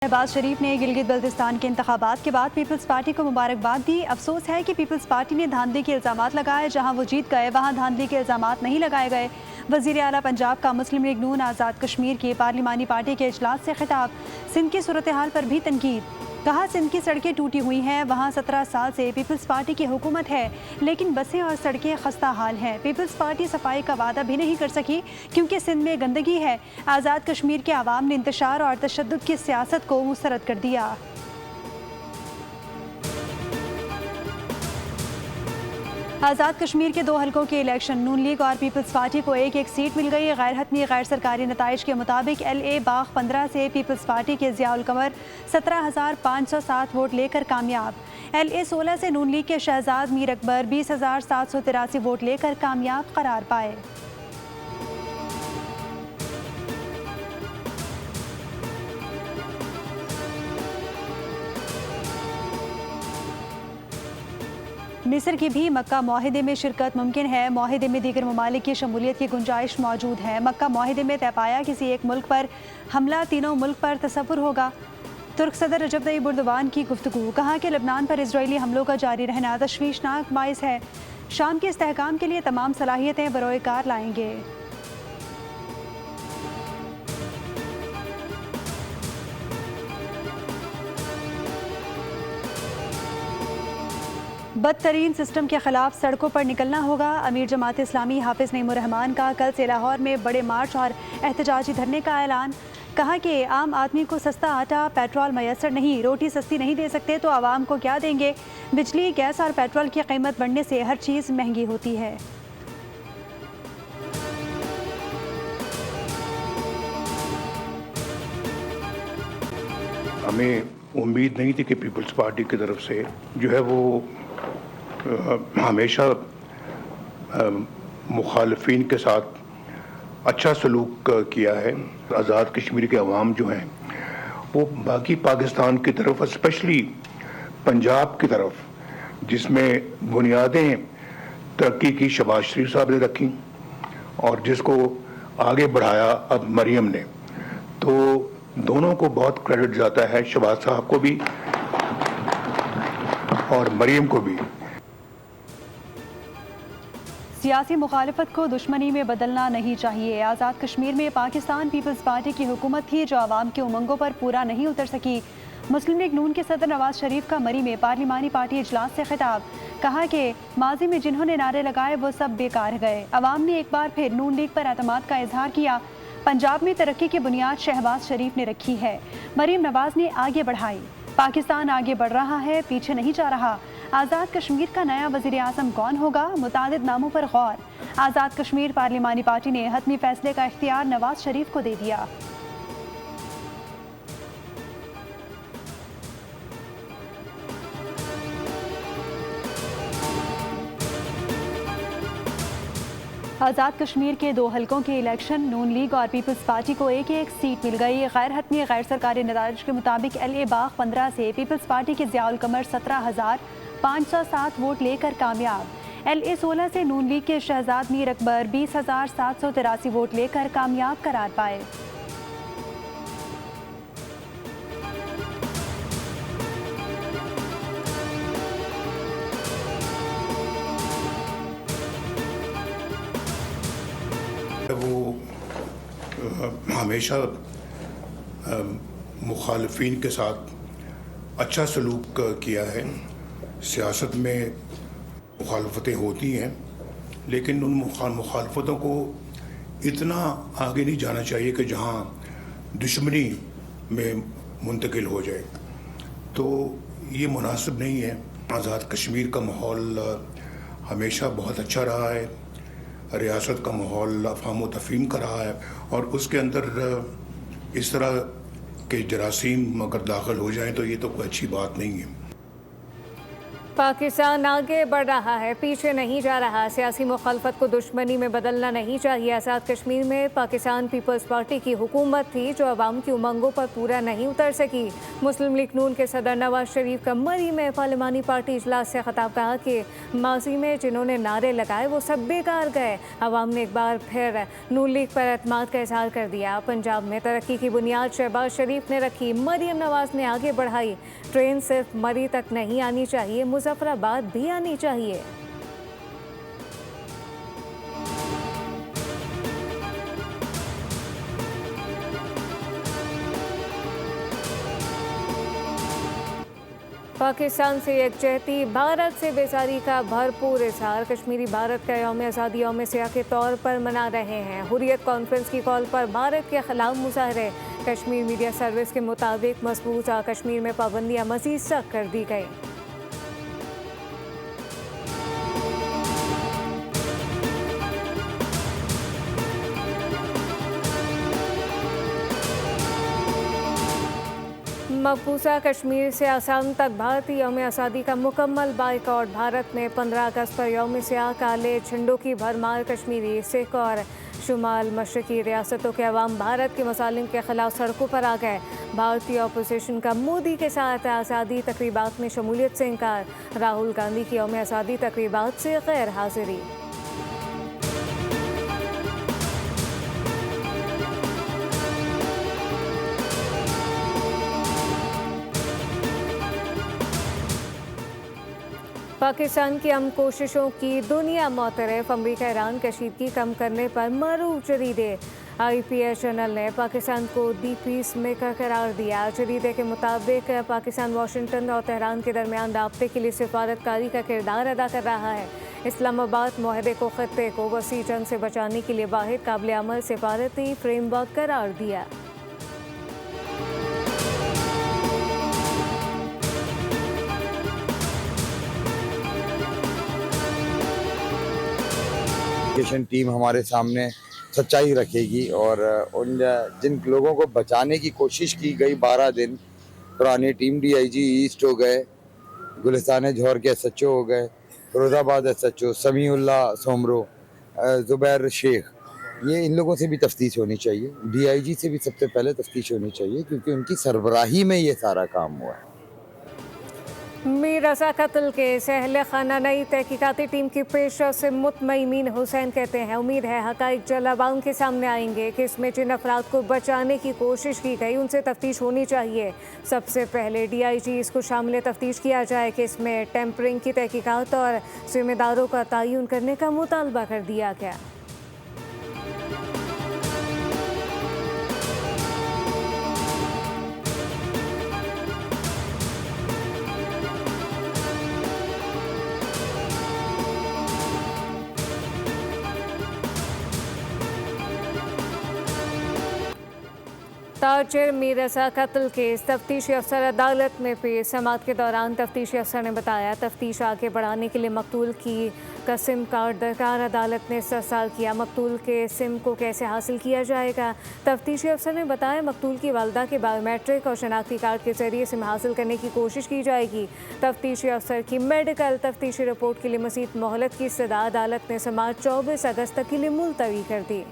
शहबाज शरीफ ने गिलगित बल्तिस्तान के इंतखाबात के बाद पीपल्स पार्टी को मुबारकबाद दी। अफसोस है कि पीपल्स पार्टी ने धांधली के इल्जामात लगाए, जहां वो जीत गए वहां धांधली के इल्जामात नहीं लगाए गए। वज़ीर आला पंजाब का मुस्लिम लीग नून आज़ाद कश्मीर की पार्लिमानी पार्टी के इजलास से खिताब। सिंध की सूरत हाल पर भी तनकीद। कहा, सिंध की सड़कें टूटी हुई हैं, वहाँ 17 साल से पीपल्स पार्टी की हुकूमत है, लेकिन बसें और सड़कें खस्ता हाल हैं। पीपल्स पार्टी सफाई का वादा भी नहीं कर सकी क्योंकि सिंध में गंदगी है। आज़ाद कश्मीर के आवाम ने इंतशार और तशद्दुद की सियासत को मुस्तरद कर दिया। आज़ाद कश्मीर के 2 हलकों के इलेक्शन, नून लीग और पीपल्स पार्टी को एक एक सीट मिल गई। गैर हतमी गैर सरकारी नताइज के मुताबिक LA बाग 15 से पीपल्स पार्टी के ज़ियाउल कमर 17,507 वोट लेकर कामयाब। LA 16 से नून लीग के शहजाद मीर अकबर 20,783 वोट लेकर कामयाब करार पाए। मिस्र की भी मक्का मुआहिदे में शिरकत मुमकिन है। मुआहिदे में दीगर ममालिक की शमूलियत की गुंजाइश मौजूद है। मक्का मुआहिदे में तय पाया किसी एक मुल्क पर हमला तीनों मुल्क पर तसव्वुर होगा। तुर्क सदर रजब तय्यिब एर्दोगान की गुफ्तगू। कहा कि लबनान पर इजरायली हमलों का जारी रहना तशवीशनाक बाइस है। शाम के इस्तेहकाम के लिए तमाम सलाहियतें बरोए कार लाएंगे। बदतरीन सिस्टम के खिलाफ सड़कों पर निकलना होगा। अमीर जमात इस्लामी हाफिज नईमुर रहमान का कल से लाहौर में बड़े मार्च और एहतजाजी धरने का ऐलान। कहा कि आम आदमी को सस्ता आटा पेट्रोल मैसर नहीं, रोटी सस्ती नहीं दे सकते तो आवाम को क्या देंगे। बिजली गैस और पेट्रोल की कीमत बढ़ने से हर चीज़ महंगी होती है। हमें उम्मीद नहीं थी कि पीपल्स पार्टी की तरफ से जो है वो हमेशा मुखालफिन के साथ अच्छा सलूक किया है। आज़ाद कश्मीर के अवाम जो हैं वो बाकी पाकिस्तान की तरफ, स्पेशली पंजाब की तरफ, जिसमें बुनियादें तरक्की की शहबाज शरीफ साहब ने रखी और जिसको आगे बढ़ाया अब मरियम ने, तो दोनों को बहुत क्रेडिट जाता है, शहबाज साहब को भी और मरियम को भी। सियासी मुखालफत को दुश्मनी में बदलना नहीं चाहिए। आज़ाद कश्मीर में पाकिस्तान पीपल्स पार्टी की हुकूमत थी जो आवाम के उमंगों पर पूरा नहीं उतर सकी। मुस्लिम लीग नून के सदर नवाज शरीफ का मरी में पार्लिमानी पार्टी इजलास से खिताब। कहा कि माजी में जिन्होंने नारे लगाए वो सब बेकार गए। अवाम ने एक बार फिर नून लीग पर एतमाद का इजहार किया। पंजाब में तरक्की की बुनियाद शहबाज शरीफ ने रखी है, मरीम नवाज ने आगे बढ़ाई। पाकिस्तान आगे बढ़ रहा है, पीछे नहीं जा रहा। आज़ाद कश्मीर का नया वज़ीर आज़म कौन होगा, मुतादिद नामों पर गौर। आज़ाद कश्मीर पार्लिमानी पार्टी ने हतमी फैसले का इख्तियार नवाज शरीफ को दे दिया। आज़ाद कश्मीर के 2 हलकों के इलेक्शन, नून लीग और पीपल्स पार्टी को एक एक सीट मिल गई। गैर हतमी गैर सरकारी नताइज के मुताबिक LA बाग 15 से पीपल्स पार्टी के ज़ियाउल कमर 17,507 वोट लेकर कामयाब। LA 16 से नून लीग के शहजाद मीर अकबर 20,783 वोट लेकर कामयाब करार पाए। वो हमेशा मुखालफिन के साथ अच्छा सलूक किया है। सियासत में मुखालफतें होती हैं, लेकिन उन मुखालफतों को इतना आगे नहीं जाना चाहिए कि जहां दुश्मनी में मुंतकिल हो जाए, तो ये मुनासिब नहीं है। आज़ाद कश्मीर का माहौल हमेशा बहुत अच्छा रहा है, रियासत का माहौल अफ़हाम व तफ़हीम का रहा है, और उसके अंदर इस तरह के जरासीम अगर दाखिल हो जाएं तो ये तो कोई अच्छी बात नहीं है। पाकिस्तान आगे बढ़ रहा है, पीछे नहीं जा रहा। सियासी मुखालफत को दुश्मनी में बदलना नहीं चाहिए। आज़ाद कश्मीर में पाकिस्तान पीपल्स पार्टी की हुकूमत थी जो अवाम की उमंगों पर पूरा नहीं उतर सकी। मुस्लिम लीग नून के सदर नवाज शरीफ का मरी में पार्लिमानी पार्टी इजलास से खिताब कहा कि माजी में जिन्होंने नारे लगाए वो सब बेकार गए। अवाम ने एक बार फिर नून लीग पर एतमाद का इजहार कर दिया। पंजाब में तरक्की की बुनियाद शहबाज शरीफ ने रखी, मरीम नवाज ने आगे बढ़ाई। ट्रेन सिर्फ मरी तक नहीं आनी चाहिए, मुजफ्फराबाद भी आनी चाहिए। पाकिस्तान से यकजहती, भारत से बेजारी का भरपूर इजहार। कश्मीरी भारत का यौम आज़ादी यौम सियाह के तौर पर मना रहे हैं। हुर्रियत कॉन्फ्रेंस की कॉल पर भारत के खिलाफ मुजाहरे। कश्मीर मीडिया सर्विस के मुताबिक मजबूता कश्मीर में पाबंदियां मज़ीद सख्त कर दी गई। मकबूजा कश्मीर से आसाम तक भारतीय यौम आज़ादी का मुकम्मल बाइकआउट। भारत में 15 अगस्त पर यौम सियाह काले झंडों की भरमार। कश्मीरी, सिख और शुमाल मशरकी रियासतों के अवाम भारत के मसालिम के खिलाफ सड़कों पर आ गए। भारतीय अपोजिशन का मोदी के साथ आज़ादी तकरीबात में शमूलियत से इनकार। राहुल गांधी की यौम आज़ादी तकरीबात से गैर हाजिरी। पाकिस्तान की अमन कोशिशों की दुनिया मोतरफ। अमरीका ईरान कशीदगी कम करने पर मरूफ जरीदे। IPS जर्नल ने पाकिस्तान को दी पीस मेकर करार दिया। जरीदे के मुताबिक पाकिस्तान वाशिंगटन और तेहरान के दरमियान राब्ते के लिए सिफारतकारी का किरदार अदा कर रहा है। इस्लामाबाद मुआहदे को खत्ते को वसी जंग से बचाने के लिए वाहिद काबिल अमल सिफारती फ्रेमवर्क करार दिया। टीम हमारे सामने सच्चाई रखेगी और उन जिन लोगों को बचाने की कोशिश की गई 12 दिन पुरानी टीम DIG ईस्ट हो गए, गुलिस्तान जौहर के SHO हो गए, फिरोजाबाद SHO समीउल्ला सोमरो, जुबैर शेख, ये इन लोगों से भी तफ्तीश होनी चाहिए। DIG से भी सबसे पहले तफ्तीश होनी चाहिए क्योंकि उनकी सरबराही में ये सारा काम हुआ है। मीर रज़ा कत्ल केस, अहले खाना नई तहकीकाती टीम की पेशरफ से मुतमईन। हुसैन कहते हैं उम्मीद है हक़ाइक़ जल्द अवाम के सामने आएंगे कि इसमें जिन अफराद को बचाने की कोशिश की गई उनसे तफ्तीश होनी चाहिए। सबसे पहले DIGs को शामिल तफ्तीश किया जाए कि इसमें टेम्परिंग की तहकीकात और जिम्मेदारों का तयन करने का मुतालबा कर दिया गया। ताजिर मीर रज़ा कत्ल केस, तफ्तीशी अफसर अदालत में पेश। समाअत के दौरान तफ्तीशी अफसर ने बताया तफ्तीश आगे बढ़ाने के लिए मकतूल का सिम कार्ड दरकार। अदालत ने इस्तफसार किया मकतूल के सिम को कैसे हासिल किया जाएगा। तफ्तीशी अफसर ने बताया मकतूल की वालदा के बायोमेट्रिक और शनाख्ती कार्ड के जरिए सिम हासिल करने की कोशिश की जाएगी। तफ्तीशी अफसर की मेडिकल तफ्तीशी रिपोर्ट के लिए मज़ीद मोहलत की इस्तदा अदालत ने समाअत 24 अगस्त तक के लिए मुलतवी कर दी।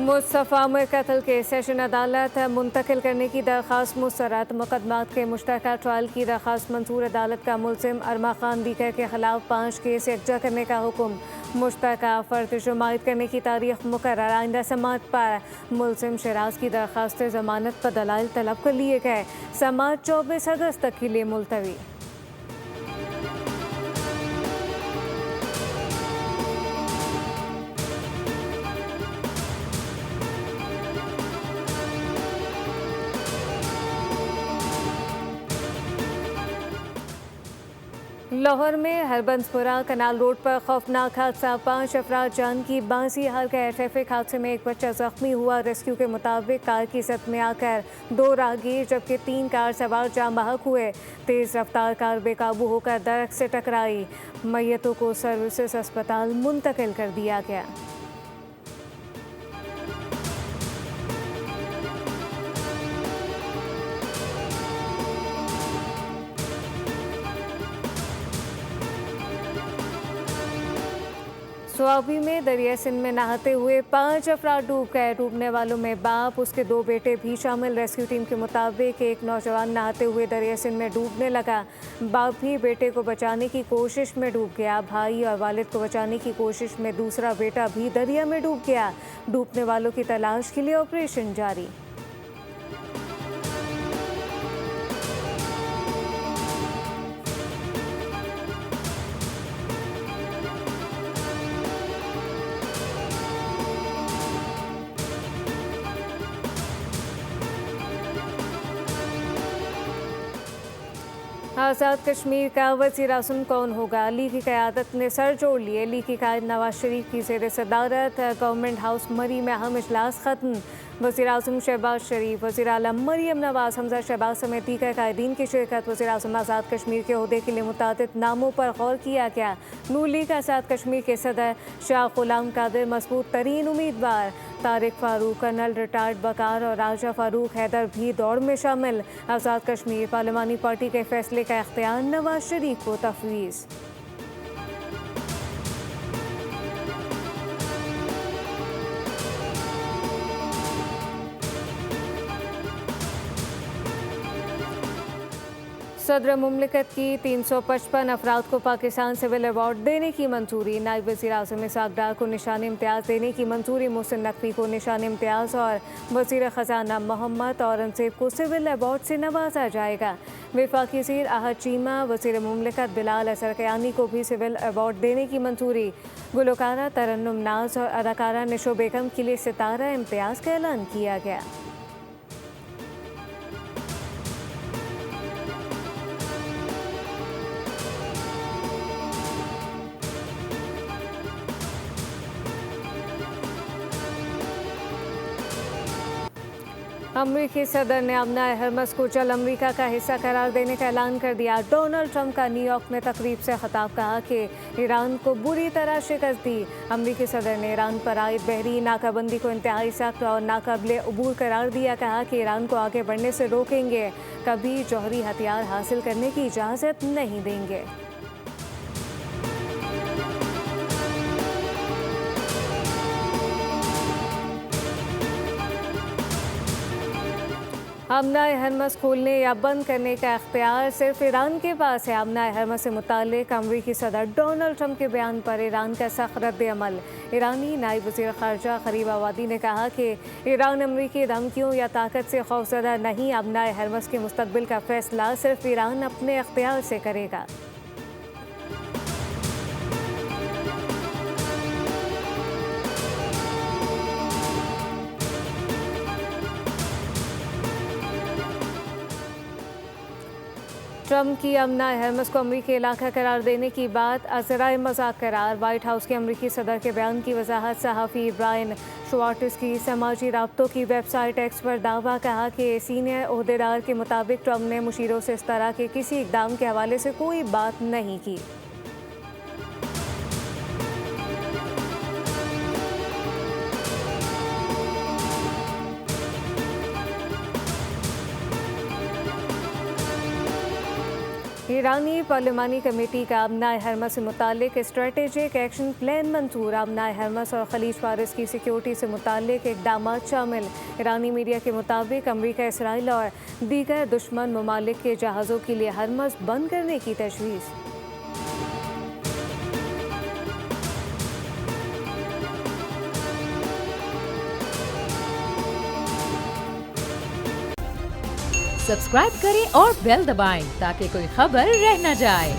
मुस्तफ़ा में कत्ल के सेशन अदालत मुंतकिल करने की दरख्वास्त मुस्तरद। मुकदमात के मुश्तरका ट्रायल की दरख्वास्त मंसूर। अदालत का मुलजिम अरमा खान दीकर के खिलाफ 5 केस यकजा करने का हुक्म। मुश्तरका फर्द जुमायत करने की तारीख मुकर्रर। आइंदा समाअत पर मुलजिम शराज की दरख्वास्त जमानत पर दलाइल तलब कर लिए गए। समाअत 24 अगस्त तक के लिए मुलतवी। लाहौर में हरबंसपुरा कनाल रोड पर खौफनाक हादसा, 5 अफराद जान की बाजी हार गए। ट्रैफिक हादसे में एक बच्चा जख्मी हुआ। रेस्क्यू के मुताबिक कार की सत में आकर 2 राहगीर जबकि 3 कार सवार जाम बहक हुए। तेज रफ्तार कार बेकाबू होकर दरख्त से टकराई। मैयतों को सर्विसेज अस्पताल मुंतकिल कर दिया गया। स्वाबी में दरिया सिंध में नहाते हुए 5 अफराद डूब गए। डूबने वालों में बाप, उसके 2 बेटे भी शामिल। रेस्क्यू टीम के मुताबिक एक नौजवान नहाते हुए दरिया सिंध में डूबने लगा। बाप भी बेटे को बचाने की कोशिश में डूब गया। भाई और वालिद को बचाने की कोशिश में दूसरा बेटा भी दरिया में डूब गया। डूबने वालों की तलाश के लिए ऑपरेशन जारी। आज़ाद कश्मीर का वज़ीर आज़म कौन होगा? अली की क़यादत ने सर जोड़ लिए। अली की कायद नवाज शरीफ की ज़ेर सदारत गवर्नमेंट हाउस मरी में अहम इजलास ख़त्म। वज़ीर आज़म शहबाज शरीफ, वज़ीर आला मरियम नवाज़, हमजा शहबाज समेत दीगर कायदीन की शिरकत। वज़ीर आज़म आज़ाद कश्मीर के ओहदे के लिए मुतादिद नामों पर गौर किया गया। नून लीग आज़ाद कश्मीर के सदर शाह गुलाम कादिर मजबूत तरीन उम्मीदवार। तारिक फारूक, कर्नल रिटायर्ड बकार और राजा फारूक हैदर भी दौड़ में शामिल। आज़ाद कश्मीर पार्लिमानी पार्टी के फैसले का इख्तियार नवाज शरीफ को तफवीज़। सदर मुमलिकत की 355 अफराद को पाकिस्तान सिविल अवार्ड देने की मंजूरी। नायब वज़ीर आज़म इसहाक़ डार को निशान इम्तियाज़ देने की मंजूरी। मोहसिन नकवी को निशान इम्तियाज़ और वज़ीर ख़जाना मोहम्मद औरंगज़ेब को सिविल अवार्ड से नवाजा जाएगा। वफाकी वज़ीर अहद चीमा, वज़ीर मुमलिकत बिलाल असरकयानी को भी सिविल अवार्ड देने की मंजूरी। गुलकारा तरन्नुम नाज और अदाकारा निशो बेगम के लिए सितारा इम्तियाज़ का ऐलान किया गया। अमरीकी सदर ने अपना हरमस को जल अमरीका का हिस्सा करार देने का ऐलान कर दिया। डोनाल्ड ट्रंप का न्यूयॉर्क में तकरीब से खिताब, कहा कि ईरान को बुरी तरह शिकस्त दी। अमरीकी सदर ने ईरान पर आयद बहरी नाकाबंदी को इंतहाई सख्त और नाकाबिले अबूर करार दिया। कहा कि ईरान को आगे बढ़ने से रोकेंगे, कभी जौहरी हथियार हासिल करने की इजाज़त नहीं देंगे। आमना हरमस खोलने या बंद करने का इख्तियार सिर्फ ईरान के पास है। आमना हरमस से मुताल्लिक अमरीकी सदर डोनाल्ड ट्रंप के बयान पर ईरान का सख्त रद्द अमल। ईरानी नायब वज़ीर ख़ारजा ख़रीब आबादी ने कहा कि ईरान अमरीकी धमकियों या ताकत से खौफज़दा नहीं। आमना हरमस के मुस्तक़बिल का फ़ैसला सिर्फ ईरान अपने इख्तियार से करेगा। ट्रंप की अमना हरमस को अमरीकी इलाका करार देने की बात अज़राए मजाक करार। वाइट हाउस के अमरीकी सदर के बयान की वजाहत सहाफ़ी ब्रायन शवार्ट्ज़ की समाजी राब्तों की वेबसाइट एक्स पर दावा। कहा कि सीनियर ओहदेदार के मुताबिक ट्रंप ने मुशीरों से इस तरह के किसी इक़दाम के हवाले से कोई बात नहीं की। ईरानी पार्लिमानी कमेटी का आमना हरमस से मुतालिक स्ट्रेटेजिक एक्शन प्लान मंजूर। आमना हरमस और खलीज फारिस की सिक्योरिटी से मुतालिक इक़दाम शामिल। ईरानी मीडिया के मुताबिक अमरीका, इसराइल और दीगर दुश्मन ममालिक के जहाज़ों के लिए हरमस बंद करने की तजवीज़। सब्सक्राइब करें और बेल दबाएं ताकि कोई खबर रह न जाए।